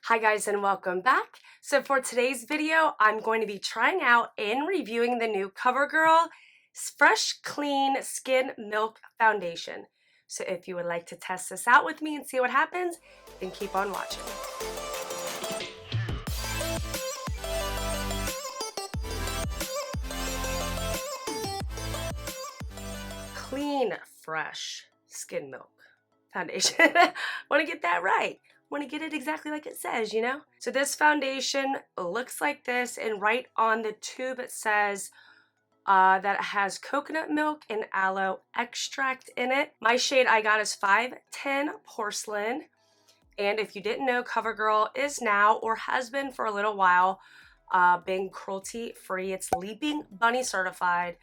Hi guys and welcome back. So for today's video, I'm going to be trying out and reviewing the new Covergirl Fresh Clean Skin Milk Foundation. So if you would like to test this out with me and see what happens, then keep on watching. Clean Fresh Skin Milk Foundation. Want to get that right. Want to get it exactly like it says, you know? So this foundation looks like this, and right on the tube it says that it has coconut milk and aloe extract in it. My shade I got is 510 Porcelain. And if you didn't know, CoverGirl is now, or has been for a little while, being cruelty free. It's Leaping Bunny certified,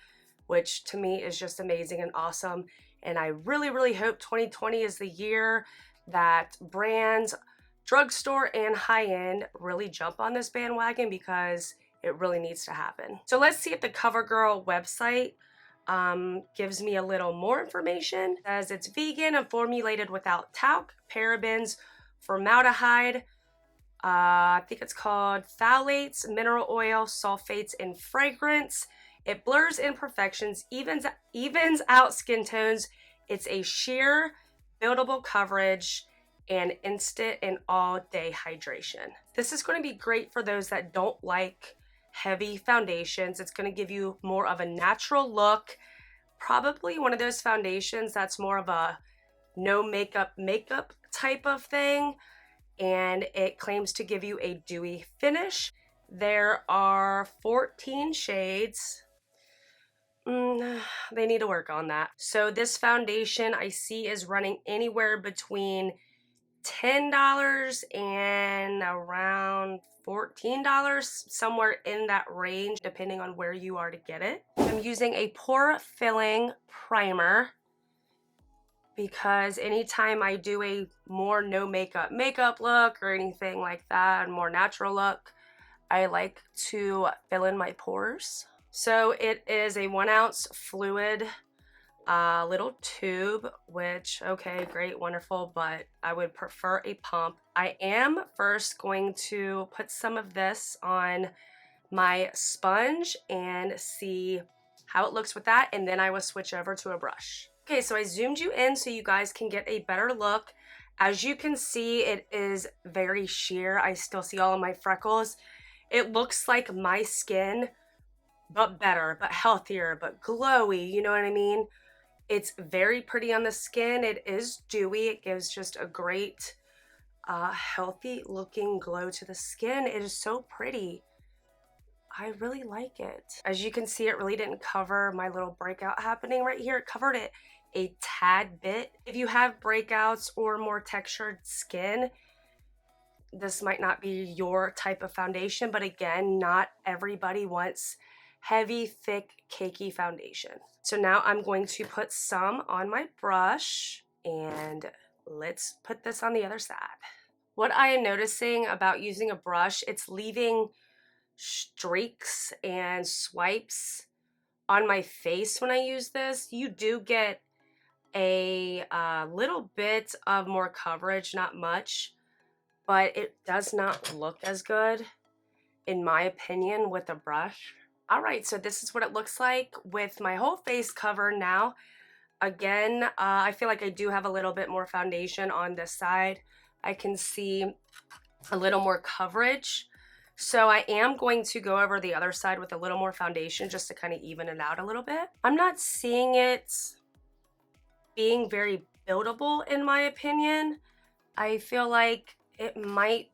which to me is just amazing and awesome. And I really hope 2020 is the year that brands, drugstore and high-end really jump on this bandwagon, because it really needs to happen. So let's see if the CoverGirl website gives me a little more information. It says it's vegan and formulated without talc, parabens, formaldehyde, I think it's called phthalates, mineral oil, sulfates, and fragrance. It blurs imperfections, evens out skin tones. It's a sheer, buildable coverage, and instant and all-day hydration. This is going to be great for those that don't like heavy foundations. It's going to give you more of a natural look. Probably one of those foundations that's more of a no makeup type of thing. And it claims to give you a dewy finish. There are 14 shades. They need to work on that. So this foundation I see is running anywhere between $10 and around $14, somewhere in that range, depending on where you are to get it. I'm using a pore filling primer, because anytime I do a more no makeup look or anything like that, more natural look, I like to fill in my pores. So it is a 1 ounce fluid little tube, which, okay, great, wonderful, but I would prefer a pump. I am first going to put some of this on my sponge and see how it looks with that, and then I will switch over to a brush. Okay, so I zoomed you in so you guys can get a better look. As you can see, it is very sheer. I still see all of my freckles. It looks like my skin, but better, but healthier, but glowy, you know what I mean? It's very pretty on the skin. It is dewy. It gives just a great, healthy looking glow to the skin. It is so pretty. I really like it. As you can see, it really didn't cover my little breakout happening right here. It covered it a tad bit. If you have breakouts or more textured skin, this might not be your type of foundation, but again, not everybody wants heavy, thick, cakey foundation. So now I'm going to put some on my brush, and let's put this on the other side. What I am noticing about using a brush, it's leaving streaks and swipes on my face when I use this. You do get a little bit of more coverage, not much, but it does not look as good, in my opinion, with a brush. All right, so this is what it looks like with my whole face covered now. Again, I feel like I do have a little bit more foundation on this side. I can see a little more coverage. So I am going to go over the other side with a little more foundation just to kind of even it out a little bit. I'm not seeing it being very buildable, in my opinion. I feel like it might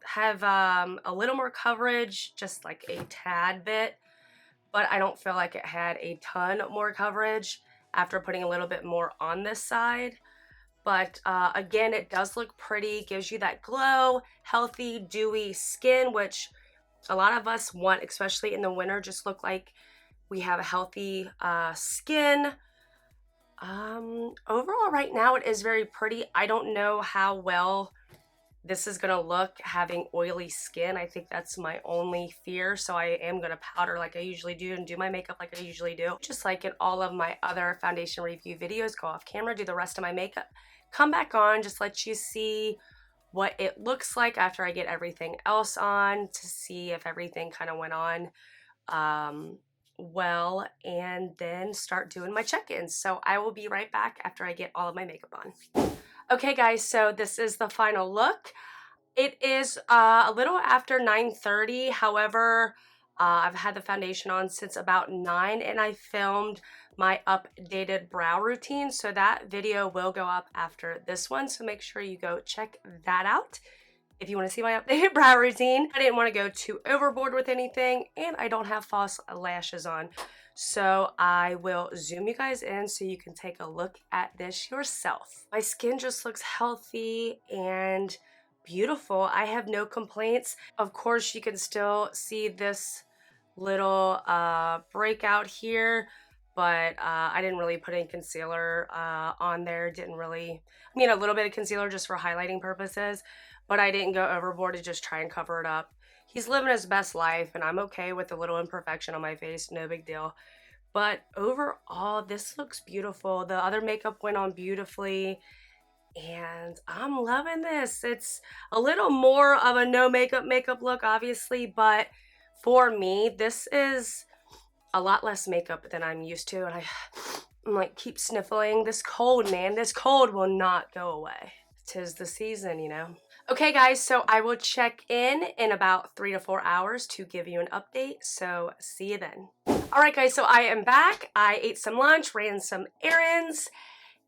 have a little more coverage, just like a tad bit, but I don't feel like it had a ton more coverage after putting a little bit more on this side. But again, it does look pretty, gives you that glow, healthy, dewy skin, which a lot of us want, especially in the winter, just look like we have a healthy skin. Overall, right now, it is very pretty. I don't know how well this is gonna look having oily skin. I think that's my only fear. So I am gonna powder like I usually do and do my makeup like I usually do. Just like in all of my other foundation review videos, go off camera, do the rest of my makeup, come back on, just let you see what it looks like after I get everything else on to see if everything kind of went on well, and then start doing my check-ins. So I will be right back after I get all of my makeup on. Okay guys, so this is the final look. It is a little after 9:30. However, I've had the foundation on since about 9, and I filmed my updated brow routine. So that video will go up after this one. So make sure you go check that out if you want to see my updated brow routine. I didn't want to go too overboard with anything, and I don't have false lashes on. So I will zoom you guys in so you can take a look at this yourself. My skin just looks healthy and beautiful. I have no complaints. Of course, you can still see this little breakout here, but I didn't really put any concealer on there. Didn't really, I mean, a little bit of concealer just for highlighting purposes, but I didn't go overboard to just try and cover it up. He's living his best life, and I'm okay with a little imperfection on my face, no big deal. But overall, this looks beautiful. The other makeup went on beautifully, and I'm loving this. It's a little more of a no makeup look, obviously, but for me, this is a lot less makeup than I'm used to, and I'm like, keep sniffling. This cold, man, this cold will not go away. 'Tis the season, you know. Okay guys, so I will check in about 3 to 4 hours to give you an update, so see you then. All right guys, so I am back. I ate some lunch, ran some errands,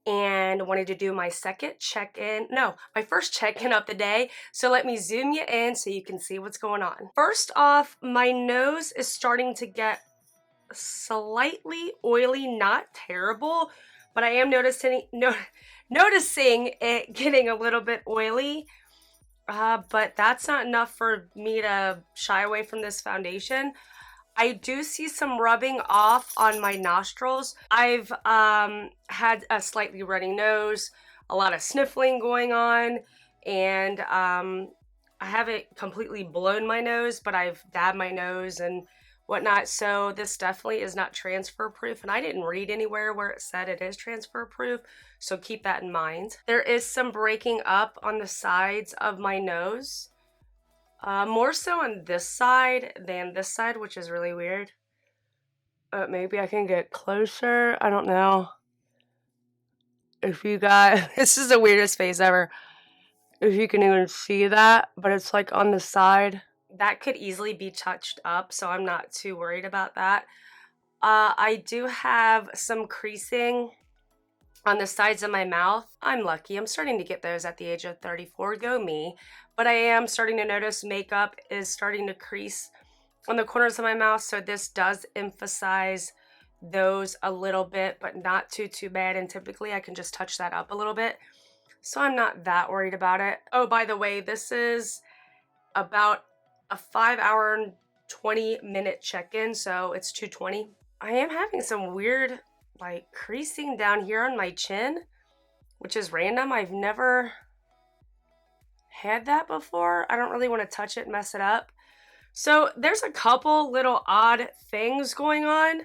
and wanted to do my second check-in, no, my first check-in of the day. So let me zoom you in so you can see what's going on. First off, my nose is starting to get slightly oily, not terrible, but I am noticing it getting a little bit oily. But that's not enough for me to shy away from this foundation. I do see some rubbing off on my nostrils. I've had a slightly runny nose, a lot of sniffling going on, and I haven't completely blown my nose, but I've dabbed my nose and whatnot. So this definitely is not transfer proof, and I didn't read anywhere where it said it is transfer proof, so keep that in mind. There is some breaking up on the sides of my nose. More so on this side than this side, which is really weird. Maybe I can get closer. I don't know if you guys, this is the weirdest face ever. If you can even see that, but it's like on the side. That could easily be touched up, so I'm not too worried about that. I do have some creasing on the sides of my mouth. I'm lucky. I'm starting to get those at the age of 34. Go me. But I am starting to notice makeup is starting to crease on the corners of my mouth, so this does emphasize those a little bit, but not too bad, and typically I can just touch that up a little bit, so I'm not that worried about it. Oh, by the way, this is about a 5-hour and 20-minute check-in, so it's 2:20. I am having some weird like creasing down here on my chin, which is random. I've never had that before. I don't really want to touch it and mess it up. So there's a couple little odd things going on,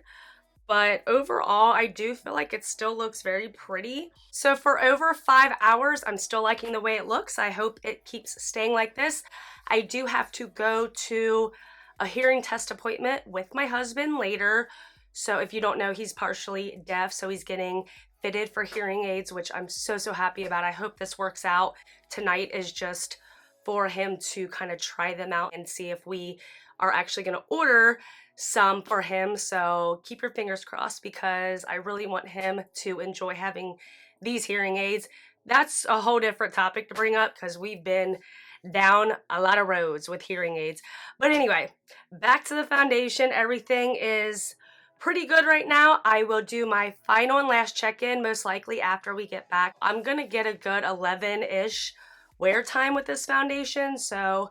but overall I do feel like it still looks very pretty. So for over 5 hours, I'm still liking the way it looks. I hope it keeps staying like this. I do have to go to a hearing test appointment with my husband later. So if you don't know, he's partially deaf, so he's getting fitted for hearing aids, which I'm so happy about. I hope this works out. Tonight is just for him to kind of try them out and see if we are actually going to order some for him. So keep your fingers crossed, because I really want him to enjoy having these hearing aids. That's a whole different topic to bring up, because we've been down a lot of roads with hearing aids. But anyway, back to the foundation. Everything is pretty good right now. I will do my final and last check-in most likely after we get back. I'm gonna get a good 11-ish wear time with this foundation, so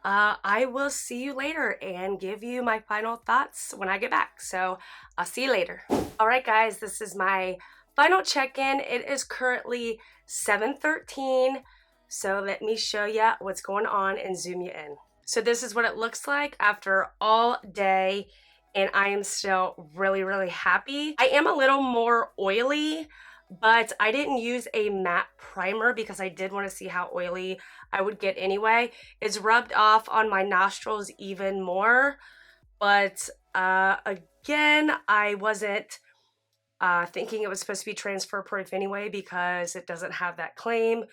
I will see you later and give you my final thoughts when I get back. So I'll see you later. All right guys, this is my final check-in. It is currently 7:13, so let me show you what's going on and zoom you in. So this is what it looks like after all day, and I am still really happy. I am a little more oily, but I didn't use a matte primer because I did want to see how oily I would get anyway. It's rubbed off on my nostrils even more, but again, I wasn't thinking it was supposed to be transfer proof anyway because it doesn't have that claim.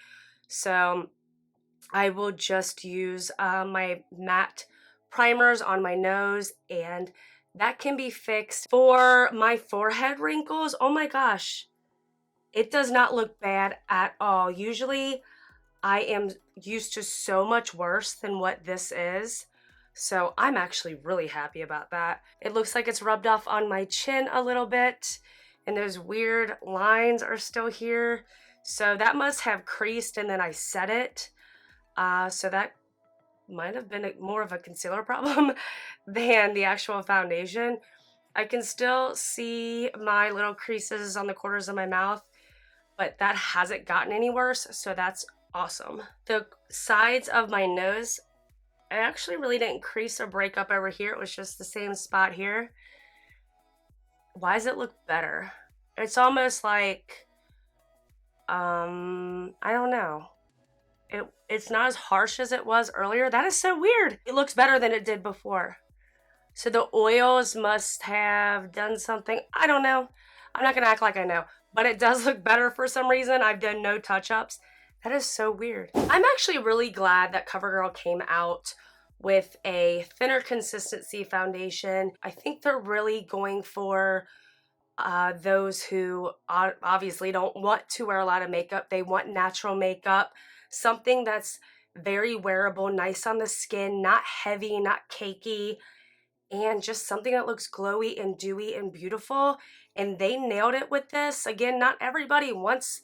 So I will just use my matte primers on my nose, and that can be fixed. For my forehead wrinkles, oh my gosh, it does not look bad at all. Usually I am used to so much worse than what this is. So I'm actually really happy about that. It looks like it's rubbed off on my chin a little bit, and those weird lines are still here. So that must have creased and then I set it. So that might have been more of a concealer problem than the actual foundation. I can still see my little creases on the corners of my mouth, but that hasn't gotten any worse, so that's awesome. The sides of my nose, I actually really didn't crease or break up over here. It was just the same spot here. Why does it look better? It's almost like, I don't know. It's not as harsh as it was earlier. That is so weird. It looks better than it did before. So the oils must have done something. I don't know. I'm not gonna act like I know, but it does look better for some reason. I've done no touch-ups. That is so weird. I'm actually really glad that CoverGirl came out with a thinner consistency foundation. I think they're really going for those who obviously don't want to wear a lot of makeup. They want natural makeup, something that's very wearable, nice on the skin, not heavy, not cakey, and just something that looks glowy and dewy and beautiful. And they nailed it with this. Again, not everybody wants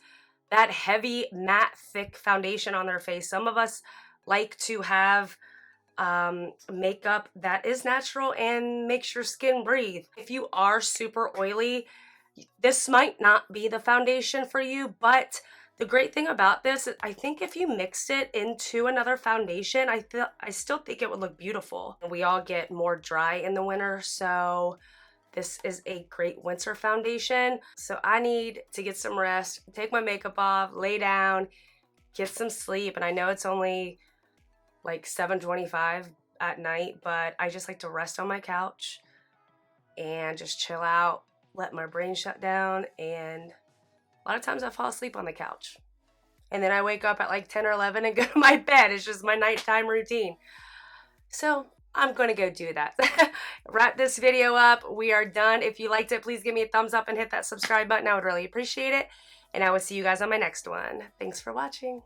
that heavy, matte, thick foundation on their face. Some of us like to have makeup that is natural and makes your skin breathe. If you are super oily, this might not be the foundation for you, but the great thing about this, I think if you mixed it into another foundation, I still think it would look beautiful. We all get more dry in the winter, so this is a great winter foundation. So I need to get some rest, take my makeup off, lay down, get some sleep. And I know it's only like 7:25 at night, but I just like to rest on my couch and just chill out, let my brain shut down, and a lot of times I fall asleep on the couch. And then I wake up at like 10 or 11 and go to my bed. It's just my nighttime routine. So I'm going to go do that. Wrap this video up. We are done. If you liked it, please give me a thumbs up and hit that subscribe button. I would really appreciate it. And I will see you guys on my next one. Thanks for watching.